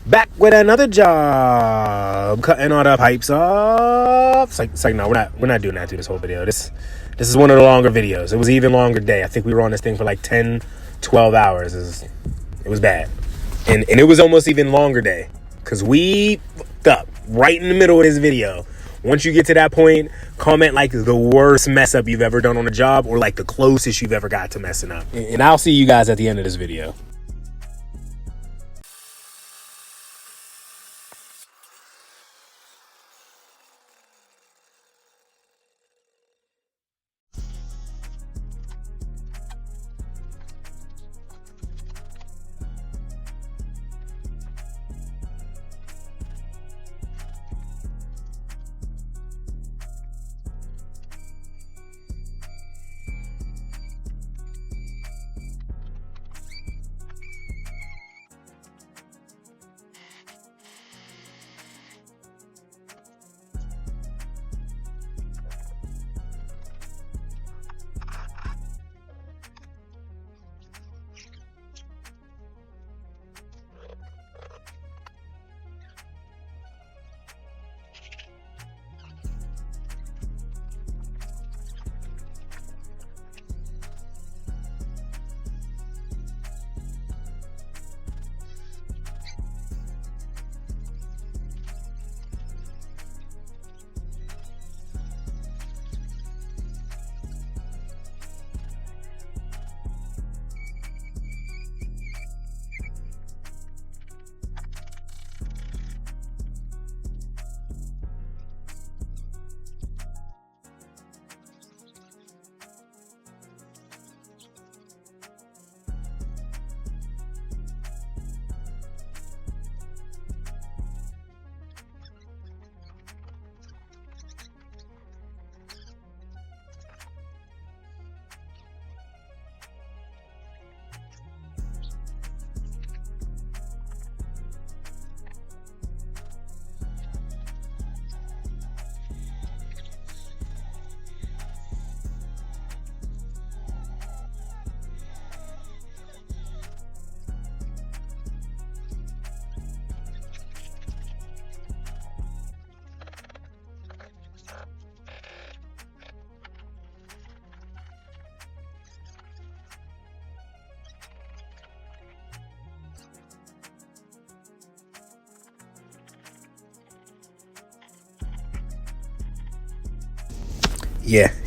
Back with another job, cutting all the pipes off. It's like no, we're not doing that through this whole video. This is one of the longer videos. It was an even longer day. I think we were on this thing for like 10, 12 hours. It was bad, and it was almost even longer day because we fucked up right in the middle of this video. Once you get to that point, comment like the worst mess up you've ever done on a job or like the closest you've ever got to messing up, and I'll see you guys at the end of this video.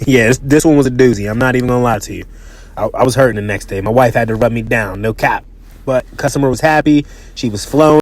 Yeah, this one was a doozy. I'm not even gonna lie to you. I was hurting the next day. My wife had to rub me down, no cap. But customer was happy. She was flowing.